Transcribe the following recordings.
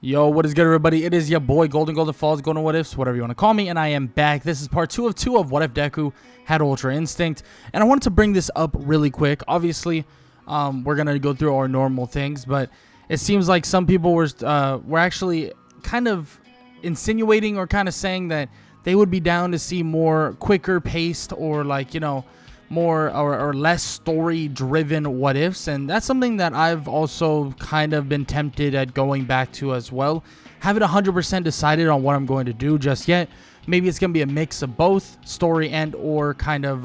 Yo, what is good, everybody? It is your boy Golden Falls, Golden What Ifs, whatever you want to call me, and I am back. This is part 2 of What If Deku had Ultra Instinct, and I wanted to bring this up really quick. Obviously, we're gonna go through our normal things, but it seems like some people were actually kind of insinuating or kind of saying that they would be down to see more quicker paced or more or less story driven what ifs, and that's something that I've also kind of been tempted at going back to as well. Haven't 100% decided on what I'm going to do just yet. Maybe it's gonna be a mix of both story and or kind of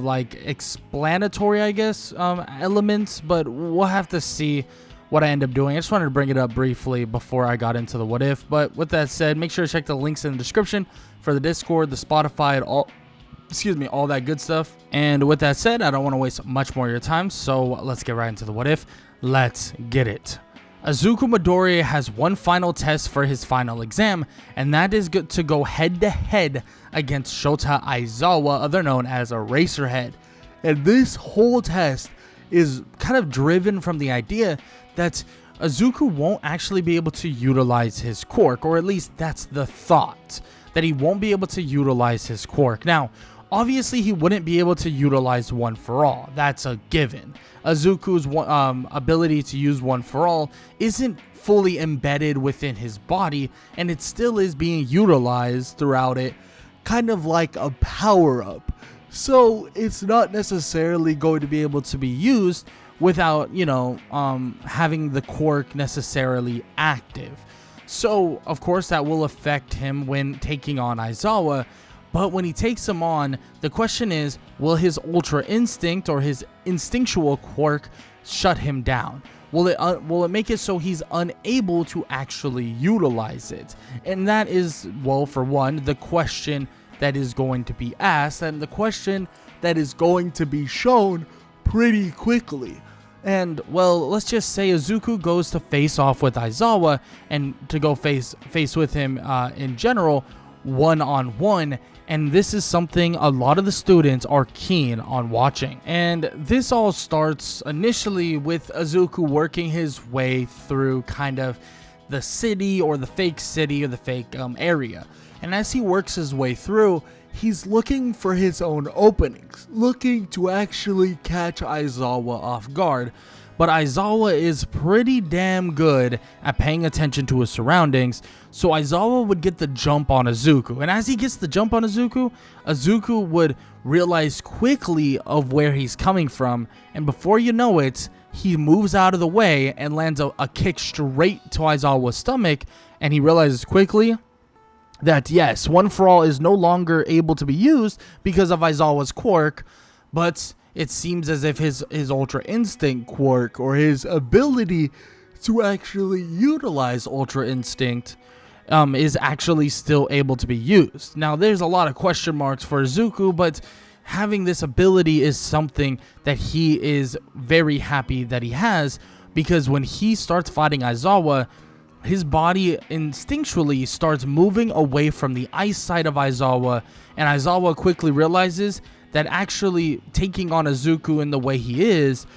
like explanatory, I guess, elements, but we'll have to see what I end up doing. I just wanted to bring it up briefly before I got into the what if. But with that said, make sure to check the links in the description for the Discord, the Spotify, and all that good stuff. And with that said, I don't want to waste much more of your time, so let's get right into the what if. Let's get it. Izuku Midoriya has one final test for his final exam, and that is good to go head to head against Shota Aizawa, other known as Eraserhead. And this whole test is kind of driven from the idea that Izuku won't actually be able to utilize his quirk, or at least that's the thought, that he won't be able to utilize his quirk. Now, obviously, he wouldn't be able to utilize One For All. That's a given. Izuku's ability to use One For All isn't fully embedded within his body, and it still is being utilized throughout it, kind of like a power-up. So, it's not necessarily going to be able to be used without, having the quirk necessarily active. So, of course, that will affect him when taking on Aizawa. But when he takes him on, the question is, will his Ultra Instinct or his instinctual quirk shut him down? Will it make it so he's unable to actually utilize it? And that is, well, for one, the question that is going to be asked, and the question that is going to be shown pretty quickly. And, well, let's just say Izuku goes to face off with Aizawa and to go face with him in general, one-on-one, and this is something a lot of the students are keen on watching. And this all starts initially with Izuku working his way through kind of the city or the fake area. And as he works his way through, he's looking for his own openings, looking to actually catch Aizawa off guard. But Aizawa is pretty damn good at paying attention to his surroundings, so Aizawa would get the jump on Izuku. And as he gets the jump on Izuku, Izuku would realize quickly of where he's coming from, and before you know it, he moves out of the way and lands a kick straight to Aizawa's stomach, and he realizes quickly that yes, One For All is no longer able to be used because of Aizawa's quirk, but it seems as if his Ultra Instinct quirk, or his ability to actually utilize Ultra Instinct, is actually still able to be used. Now, there's a lot of question marks for Izuku, but having this ability is something that he is very happy that he has, because when he starts fighting Aizawa, his body instinctually starts moving away from the eyesight of Aizawa, and Aizawa quickly realizes that actually taking on Izuku in the way he is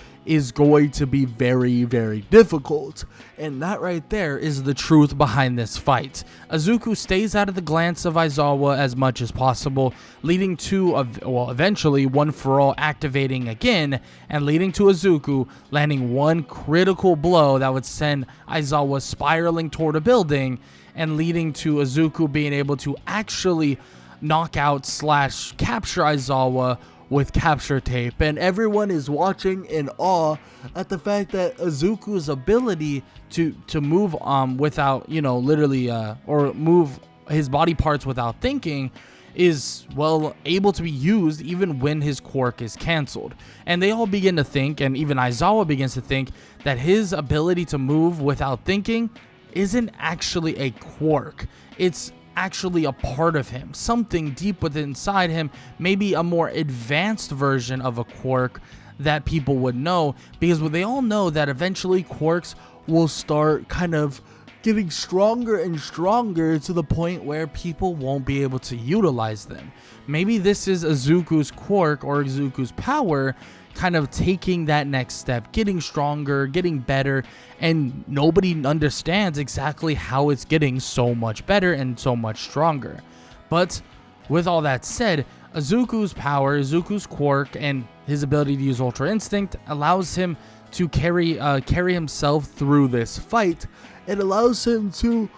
going to be very, very difficult. And that right there is the truth behind this fight. Izuku stays out of the glance of Aizawa as much as possible, leading to, eventually One For All activating again, and leading to Izuku landing one critical blow that would send Aizawa spiraling toward a building, and leading to Izuku being able to actually knock out / capture Aizawa with capture tape. And everyone is watching in awe at the fact that Izuku's ability to move without or move his body parts without thinking is, well, able to be used even when his quirk is cancelled. And they all begin to think, and even Aizawa begins to think, that his ability to move without thinking isn't actually a quirk. It's actually a part of him, something deep within inside him, maybe a more advanced version of a quirk that people would know, because they all know that eventually quirks will start kind of getting stronger and stronger to the point where people won't be able to utilize them. Maybe this is Izuku's quirk or Izuku's power kind of taking that next step, getting stronger, getting better, and nobody understands exactly how it's getting so much better and so much stronger. But with all that said, Izuku's power, Izuku's quirk, and his ability to use Ultra Instinct allows him to carry himself through this fight. It allows him to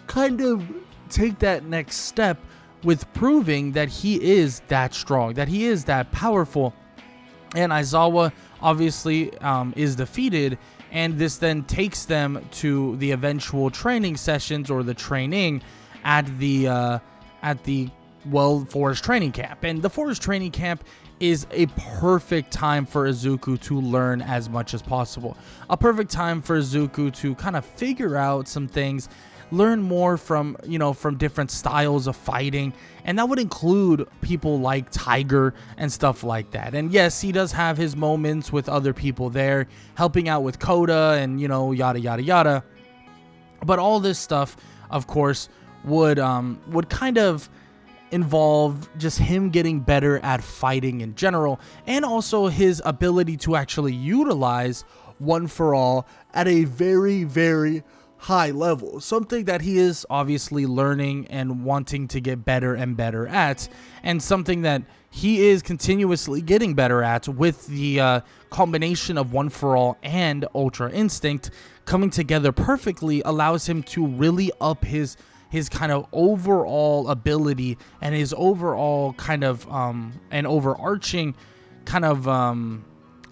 kind of take that next step with proving that he is that strong, that he is that powerful. And Aizawa obviously is defeated, and this then takes them to the eventual training sessions, or the training at the forest training camp. And the forest training camp is a perfect time for Izuku to learn as much as possible. A perfect time for Izuku to kind of figure out some things, learn more from different styles of fighting, and that would include people like Tiger and stuff like that. And yes, he does have his moments with other people there, helping out with Koda and yada yada yada. But all this stuff, of course, would kind of involve just him getting better at fighting in general, and also his ability to actually utilize One for All at a very, very high level, something that he is obviously learning and wanting to get better and better at, and something that he is continuously getting better at, with the combination of One for All and Ultra Instinct coming together perfectly, allows him to really up his kind of overall ability and his overall kind of an overarching kind of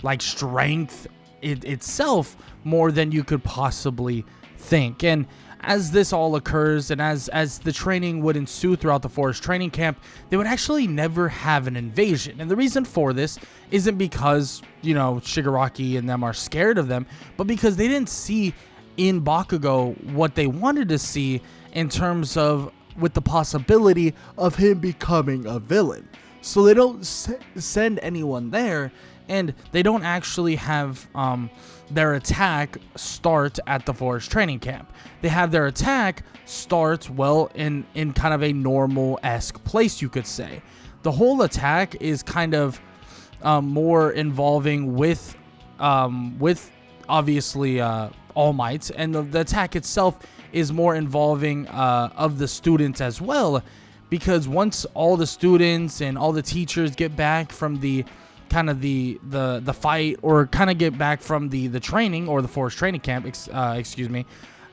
like strength itself, more than you could possibly think. And as this all occurs, and as the training would ensue throughout the forest training camp, they would actually never have an invasion. And the reason for this isn't because Shigaraki and them are scared of them, but because they didn't see in Bakugo what they wanted to see, in terms of with the possibility of him becoming a villain. So they don't send anyone there, and they don't actually have their attack start at the forest training camp. They have their attack start, well, in kind of a normal-esque place, you could say. The whole attack is kind of more involving with obviously All Might, and the attack itself is more involving of the students as well, because once all the students and all the teachers get back from the kind of the fight, or kind of get back from the training, or the forest training camp, excuse me,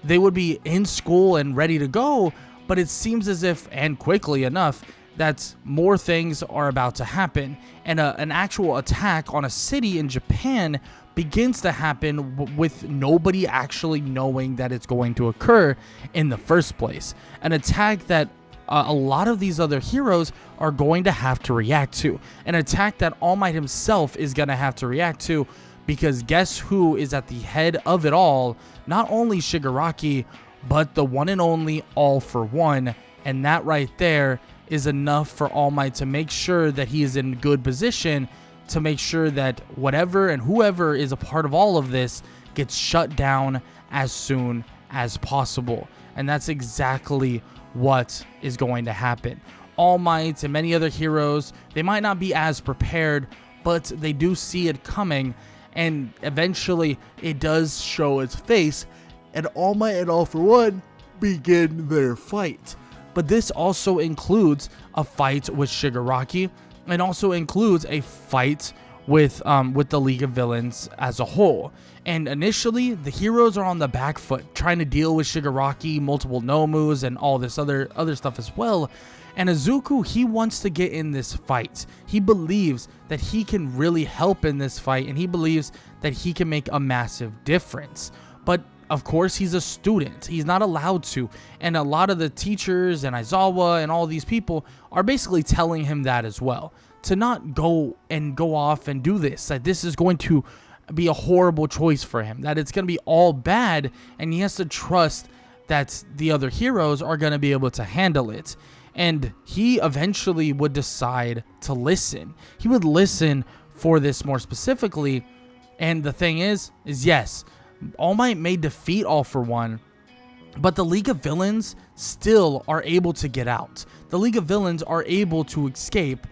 they would be in school and ready to go. But it seems as if, and quickly enough, that more things are about to happen, and an actual attack on a city in Japan begins to happen with nobody actually knowing that it's going to occur in the first place. An attack that a lot of these other heroes are going to have to react to. An attack that All Might himself is going to have to react to, because guess who is at the head of it all? Not only Shigaraki, but the one and only All for One. And that right there is enough for All Might to make sure that he is in good position, to make sure that whatever and whoever is a part of all of this gets shut down as soon as possible. And that's exactly what is going to happen. All Might and many other heroes, they might not be as prepared, but they do see it coming, and eventually it does show its face, and All Might and All for One begin their fight. But this also includes a fight with Shigaraki, and also includes a fight with the League of Villains as a whole. And initially, the heroes are on the back foot, trying to deal with Shigaraki, multiple Nomus, and all this other stuff as well. And Izuku, he wants to get in this fight. He believes that he can really help in this fight, and he believes that he can make a massive difference. But of course, he's a student. He's not allowed to. And a lot of the teachers and Aizawa and all these people are basically telling him that as well, to not go off and do this, that this is going to be a horrible choice for him, that it's going to be all bad, and he has to trust that the other heroes are going to be able to handle it. And he eventually would decide to listen. He would listen for this more specifically. And the thing is yes, All Might may defeat All for One, but the League of Villains still are able to get out. The League of Villains are able to escape,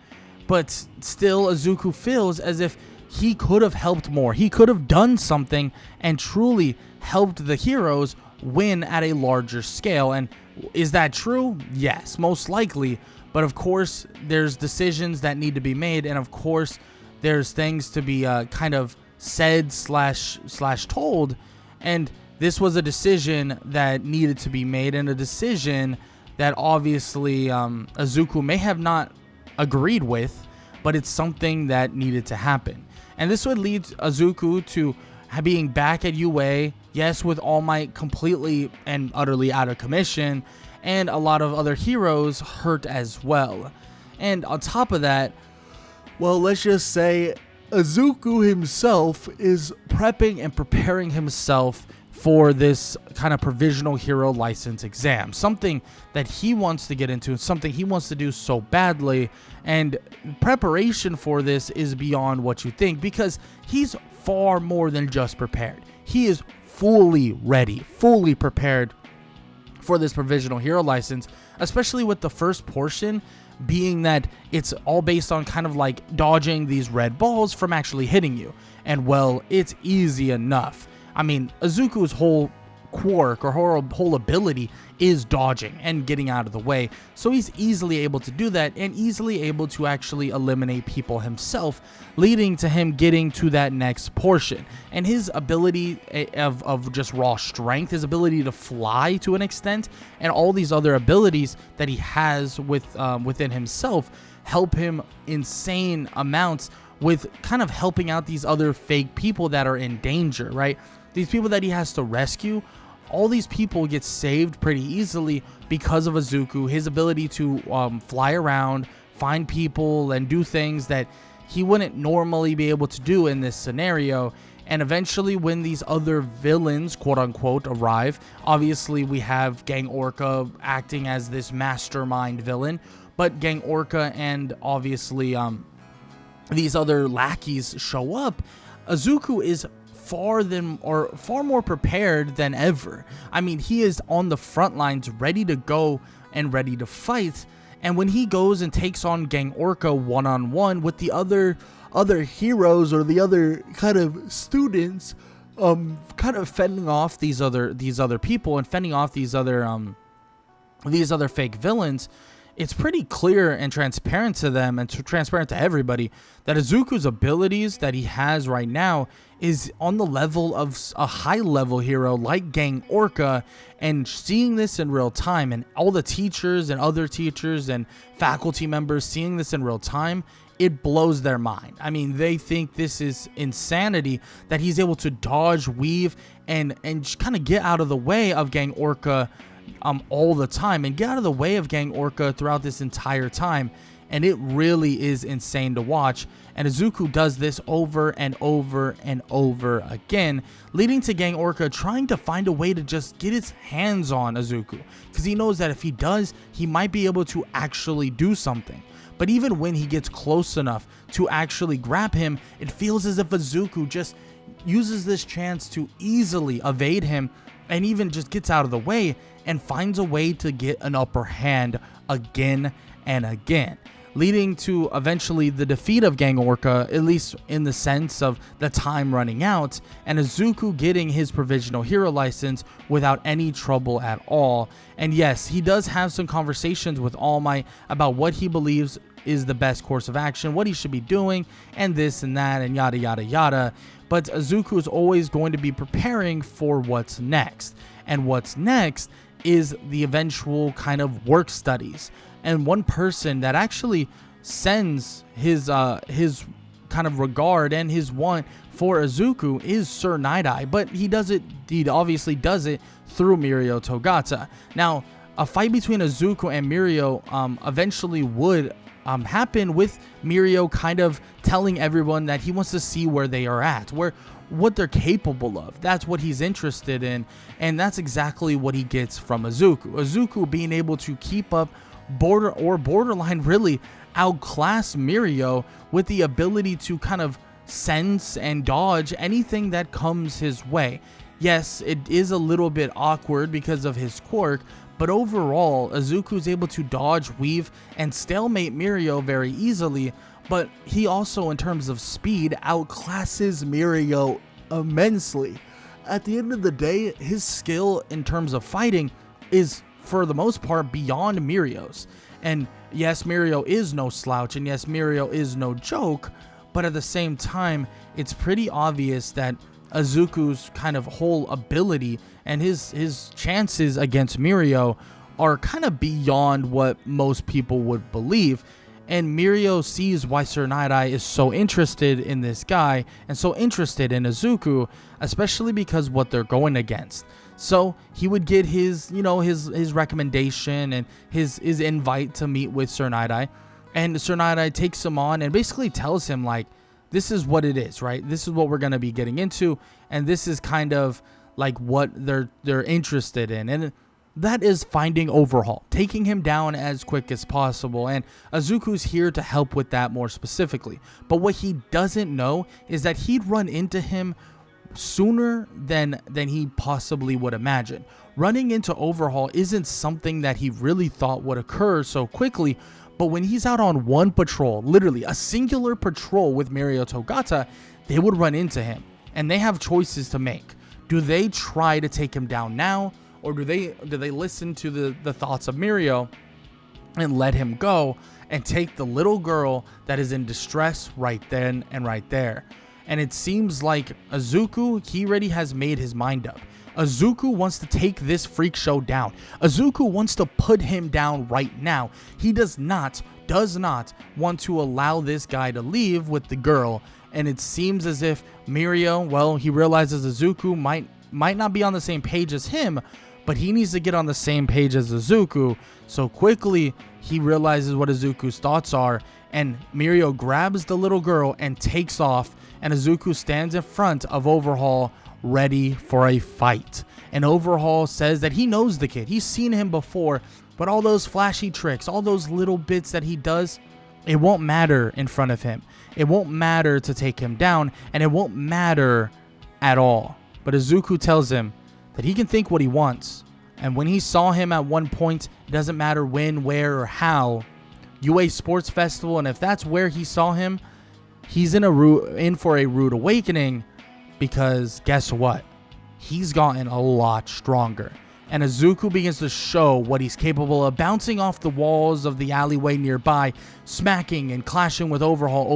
but still Izuku feels as if he could have helped more. He could have done something and truly helped the heroes win at a larger scale. And is that true? Yes, most likely. But of course, there's decisions that need to be made, and of course, there's things to be kind of said slash told. And this was a decision that needed to be made, and a decision that obviously Izuku may have not agreed with, but it's something that needed to happen. And this would lead Izuku to being back at UA, yes, with All Might completely and utterly out of commission, and a lot of other heroes hurt as well. And on top of that, well, let's just say Izuku himself is prepping and preparing himself for this kind of provisional hero license exam, something that he wants to get into, something he wants to do so badly. And preparation for this is beyond what you think, because he's far more than just prepared. He is fully ready, fully prepared for this provisional hero license, especially with the first portion being that it's all based on kind of like dodging these red balls from actually hitting you. And well, it's easy enough. I mean, Izuku's whole quirk or whole ability is dodging and getting out of the way, so he's easily able to do that and easily able to actually eliminate people himself, leading to him getting to that next portion. And his ability of just raw strength, his ability to fly to an extent, and all these other abilities that he has within himself help him insane amounts with kind of helping out these other fake people that are in danger, right? These people that he has to rescue, all these people get saved pretty easily because of Izuku, his ability to fly around, find people, and do things that he wouldn't normally be able to do in this scenario. And eventually, when these other villains, quote-unquote, arrive, obviously we have Gang Orca acting as this mastermind villain, but Gang Orca and obviously these other lackeys show up, Izuku is far more prepared than ever. I mean, he is on the front lines, ready to go and ready to fight. And when he goes and takes on Gang Orca one-on-one with the other heroes or the other kind of students, kind of fending off these other people and fending off these other fake villains, it's pretty clear and transparent to them and transparent to everybody that Izuku's abilities that he has right now is on the level of a high-level hero like Gang Orca. And seeing this in real time, and all the teachers and other teachers and faculty members seeing this in real time, it blows their mind. I mean, they think this is insanity that he's able to dodge, weave, and just kind of get out of the way of Gang Orca all the time, and get out of the way of Gang Orca throughout this entire time. And it really is insane to watch. And Izuku does this over and over and over again, leading to Gang Orca trying to find a way to just get his hands on Izuku, because he knows that if he does, he might be able to actually do something. But even when he gets close enough to actually grab him, it feels as if Izuku just uses this chance to easily evade him and even just gets out of the way and finds a way to get an upper hand again and again, leading to eventually the defeat of Gang Orca, at least in the sense of the time running out, and Izuku getting his provisional hero license without any trouble at all. And yes, he does have some conversations with All Might about what he believes is the best course of action, what he should be doing, and this and that, and yada yada yada. But Izuku is always going to be preparing for what's next. And what's next is the eventual kind of work studies. And one person that actually sends his kind of regard and his want for Izuku is Sir Night-Eye, but he obviously does it through Mirio Togata. Now, a fight between Izuku and Mirio eventually would happen, with Mirio kind of telling everyone that he wants to see where they are at, what they're capable of. That's what he's interested in, and that's exactly what he gets from Izuku. Izuku being able to keep up borderline really outclass Mirio with the ability to kind of sense and dodge anything that comes his way. Yes, it is a little bit awkward because of his quirk, but overall, Izuku is able to dodge, weave, and stalemate Mirio very easily, but he also, in terms of speed, outclasses Mirio immensely. At the end of the day, his skill in terms of fighting is, for the most part, beyond Mirio's. And yes, Mirio is no slouch, and yes, Mirio is no joke, but at the same time, it's pretty obvious that Izuku's kind of whole ability and his chances against Mirio are kind of beyond what most people would believe. And Mirio sees why Sir Night-Eye is so interested in this guy and so interested in Izuku, especially because what they're going against. So he would get his, his recommendation and his invite to meet with Sir Night-Eye. And Sir Night-Eye takes him on and basically tells him, like, this is what it is, right? This is what we're going to be getting into. And this is kind of like what they're interested in. And that is finding Overhaul, taking him down as quick as possible, and Izuku's here to help with that more specifically. But what he doesn't know is that he'd run into him sooner than he possibly would imagine. Running into Overhaul isn't something that he really thought would occur so quickly, but when he's out on one patrol, literally a singular patrol with Mirio Togata, they would run into him, and they have choices to make. Do they try to take him down now? Or do they listen to the thoughts of Mirio and let him go and take the little girl that is in distress right then and right there? And it seems like Izuku, he already has made his mind up. Izuku wants to take this freak show down. Izuku wants to put him down right now. He does not want to allow this guy to leave with the girl. And it seems as if Mirio, well, he realizes Izuku might not be on the same page as him, but he needs to get on the same page as Izuku. So quickly, he realizes what Izuku's thoughts are, and Mirio grabs the little girl and takes off, and Izuku stands in front of Overhaul, ready for a fight. And Overhaul says that he knows the kid. He's seen him before, but all those flashy tricks, all those little bits that he does, it won't matter in front of him. It won't matter to take him down, and it won't matter at all. But Izuku tells him that he can think what he wants. And when he saw him at one point, it doesn't matter when, where, or how, UA Sports Festival, and if that's where he saw him, he's in for a rude awakening, because guess what? He's gotten a lot stronger. And Izuku begins to show what he's capable of, bouncing off the walls of the alleyway nearby, smacking and clashing with Overhaul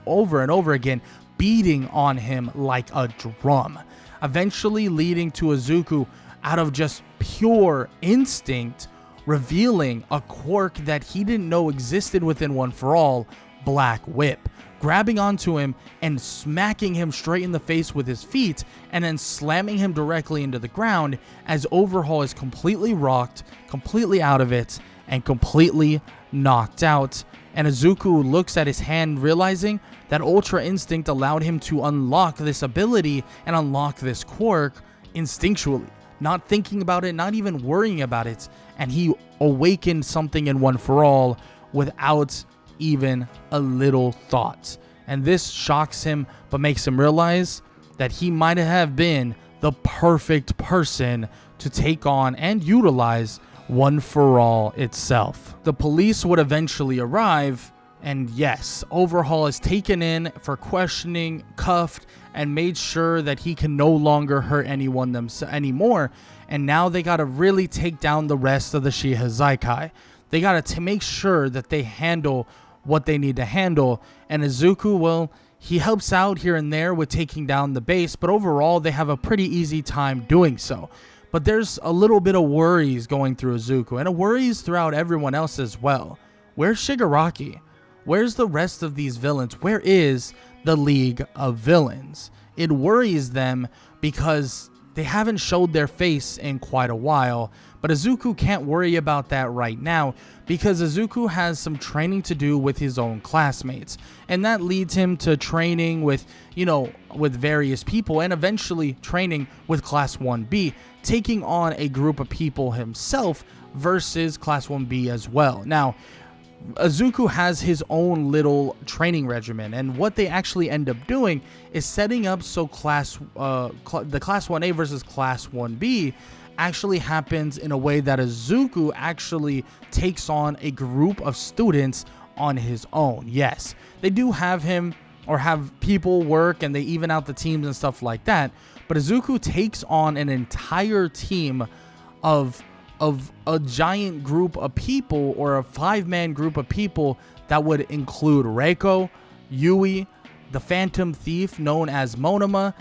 over and over again, beating on him like a drum. Eventually leading to Izuku, out of just pure instinct, revealing a quirk that he didn't know existed within One For All, Black Whip. Grabbing onto him and smacking him straight in the face with his feet, and then slamming him directly into the ground as Overhaul is completely rocked, completely out of it, and completely knocked out. And Izuku looks at his hand, realizing that Ultra Instinct allowed him to unlock this ability and unlock this quirk instinctually, not thinking about it, not even worrying about it. And he awakened something in One For All without even a little thought. And this shocks him, but makes him realize that he might have been the perfect person to take on and utilize One For All itself. The police would eventually arrive, and yes, Overhaul is taken in for questioning, cuffed, and made sure that he can no longer hurt anyone anymore. And now they gotta really take down the rest of the Shihazaikai. They gotta make sure that they handle what they need to handle. And Izuku, well, he helps out here and there with taking down the base, but overall they have a pretty easy time doing so. But there's a little bit of worries going through Izuku, and it worries throughout everyone else as well. Where's Shigaraki? Where's the rest of these villains? Where is the League of Villains? It worries them because they haven't showed their face in quite a while, but Izuku can't worry about that right now because Izuku has some training to do with his own classmates, and that leads him to training with, with various people, and eventually training with Class 1B, taking on a group of people himself versus Class 1B as well. Now, Izuku has his own little training regimen, and what they actually end up doing is setting up so the Class 1A versus Class 1B actually happens in a way that Izuku actually takes on a group of students on his own. Yes, they do have him or have people work and they even out the teams and stuff like that. But Izuku takes on an entire team of a giant group of people, or a 5-man group of people that would include Reiko, Yui, the Phantom Thief known as Monoma,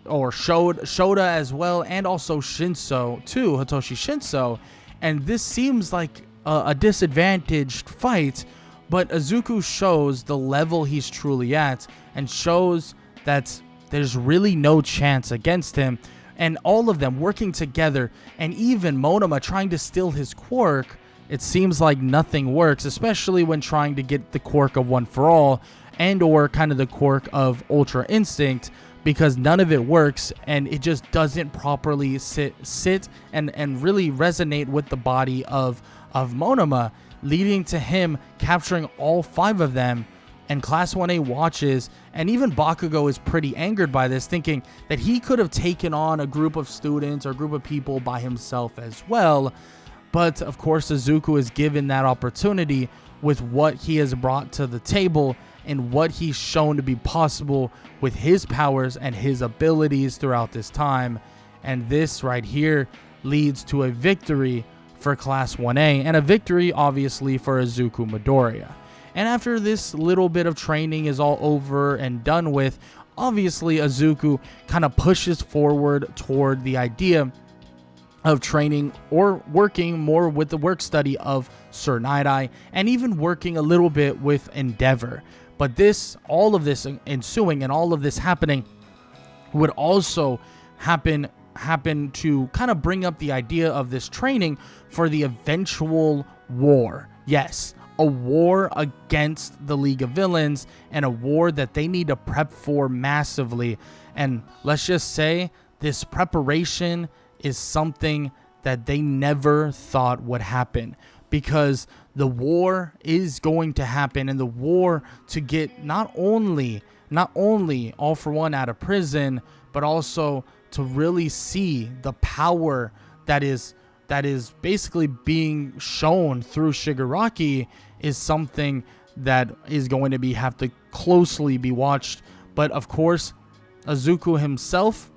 or Shoda as well, and also Shinso too, Hitoshi Shinso. And this seems like a disadvantaged fight, but Izuku shows the level he's truly at and shows that there's really no chance against him. And all of them working together, and even Monoma trying to steal his quirk, it seems like nothing works, especially when trying to get the quirk of One For All and or kind of the quirk of Ultra Instinct, because none of it works and it just doesn't properly sit and really resonate with the body of Monoma, leading to him capturing all 5 of them. And Class 1A watches, and even Bakugo is pretty angered by this, thinking that he could have taken on a group of students or a group of people by himself as well. But of course, Izuku is given that opportunity with what he has brought to the table and what he's shown to be possible with his powers and his abilities throughout this time. And this right here leads to a victory for Class 1A, and a victory obviously for Izuku Midoriya. And after this little bit of training is all over and done with, obviously Izuku kind of pushes forward toward the idea of training or working more with the work study of Sir Night-Eye, and even working a little bit with Endeavor. But all of this ensuing and all of this happening would also happen to kind of bring up the idea of this training for the eventual war. Yes, a war against the League of Villains, and a war that they need to prep for massively. And let's just say this preparation is something that they never thought would happen, because the war is going to happen, and the war to get not only All For One out of prison, but also to really see the power that is basically being shown through Shigaraki, is something that is going to have to closely be watched. But of course, Izuku himself,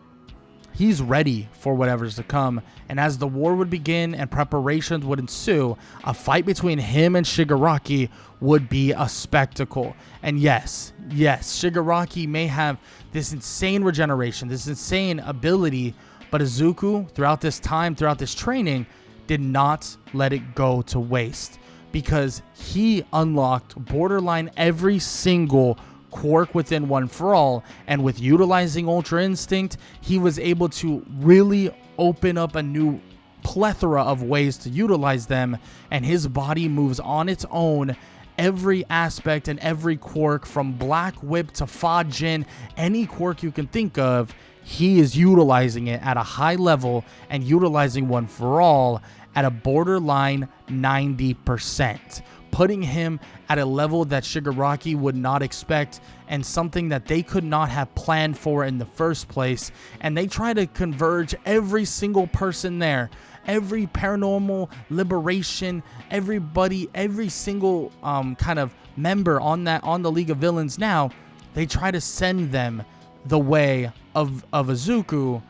he's ready for whatever's to come. And as the war would begin and preparations would ensue, a fight between him and Shigaraki would be a spectacle. And yes, Shigaraki may have this insane regeneration, this insane ability, but Izuku, throughout this time, throughout this training, did not let it go to waste, because he unlocked borderline every single quirk within One For All, and with utilizing Ultra Instinct, he was able to really open up a new plethora of ways to utilize them, and his body moves on its own. Every aspect and every quirk, from Black Whip to Fajin, any quirk you can think of, he is utilizing it at a high level and utilizing One For All at a borderline 90%, putting him at a level that Shigaraki would not expect, and something that they could not have planned for in the first place. And they try to converge every single person there, every paranormal liberation, everybody, every single kind of member on the League of Villains. Now they try to send them the way of Izuku,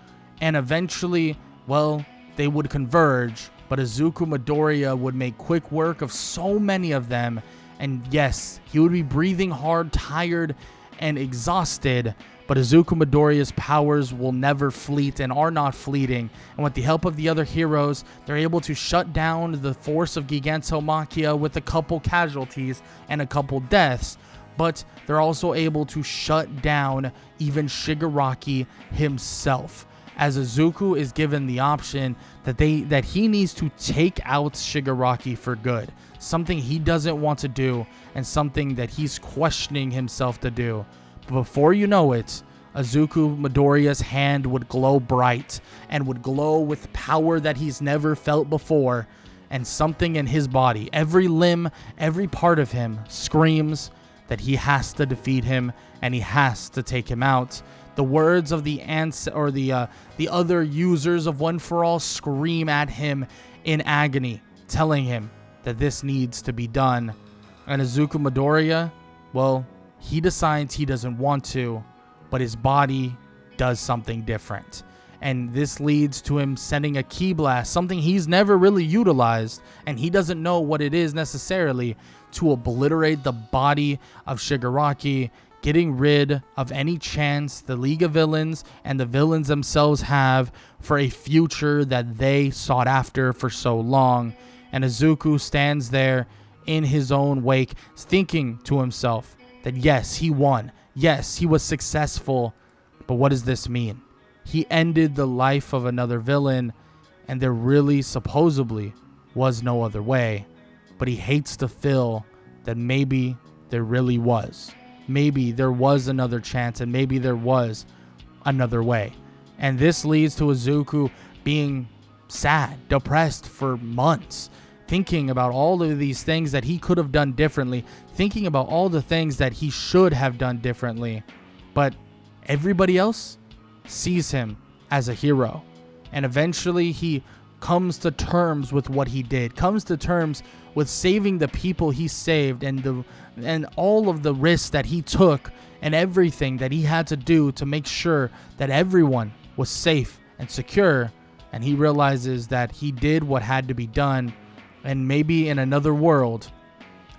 and eventually, well, they would converge. But Izuku Midoriya would make quick work of so many of them. And yes, he would be breathing hard, tired, and exhausted. But Izuku Midoriya's powers will never fleet and are not fleeting. And with the help of the other heroes, they're able to shut down the force of Gigantomachia with a couple casualties and a couple deaths. But they're also able to shut down even Shigaraki himself, as Izuku is given the option that he needs to take out Shigaraki for good, something he doesn't want to do and something that he's questioning himself to do. But before you know it, Izuku Midoriya's hand would glow bright and would glow with power that he's never felt before, and something in his body, every limb, every part of him, screams that he has to defeat him and he has to take him out. The words of the other users of One For All scream at him in agony, telling him that this needs to be done. And Izuku Midoriya, well, he decides he doesn't want to, but his body does something different. And this leads to him sending a ki blast, something he's never really utilized, and he doesn't know what it is necessarily, to obliterate the body of Shigaraki, getting rid of any chance the League of Villains and the villains themselves have for a future that they sought after for so long. And Izuku stands there in his own wake, thinking to himself that yes, he won. Yes, he was successful. But what does this mean? He ended the life of another villain, and there really supposedly was no other way. But he hates to feel that maybe there really was. Maybe there was another chance, and maybe there was another way. And this leads to Izuku being sad, depressed for months, thinking about all of these things that he could have done differently, thinking about all the things that he should have done differently. But everybody else sees him as a hero. And eventually he comes to terms with what he did, comes to terms with saving the people he saved, and all of the risks that he took, and everything that he had to do to make sure that everyone was safe and secure. And he realizes that he did what had to be done. And maybe in another world,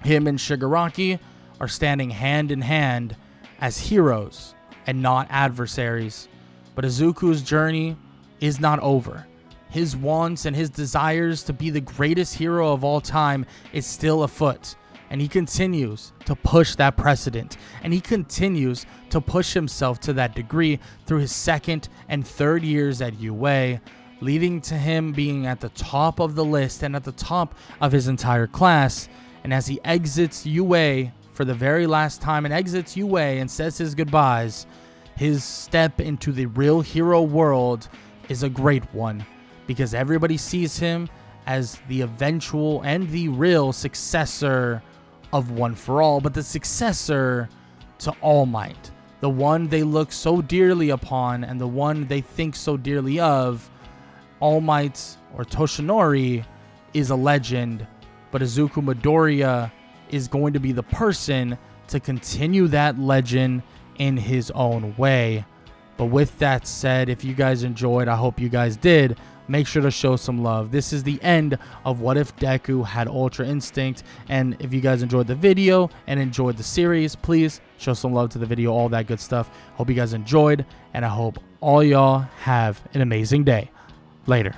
him and Shigaraki are standing hand in hand as heroes and not adversaries. But Izuku's journey is not over. His wants and his desires to be the greatest hero of all time is still afoot. And he continues to push that precedent. And he continues to push himself to that degree through his second and third years at UA, leading to him being at the top of the list and at the top of his entire class. And as he exits UA for the very last time and exits UA and says his goodbyes, his step into the real hero world is a great one, because everybody sees him as the eventual and the real successor of One for All, but the successor to All Might, the one they look so dearly upon and the one they think so dearly of. All Might, or Toshinori, is a legend, but Izuku Midoriya is going to be the person to continue that legend in his own way. But with that said, if you guys enjoyed, I hope you guys did, make sure to show some love. This is the end of What If Deku Had Ultra Instinct. And if you guys enjoyed the video and enjoyed the series, please show some love to the video, all that good stuff. Hope you guys enjoyed, and I hope all y'all have an amazing day. Later.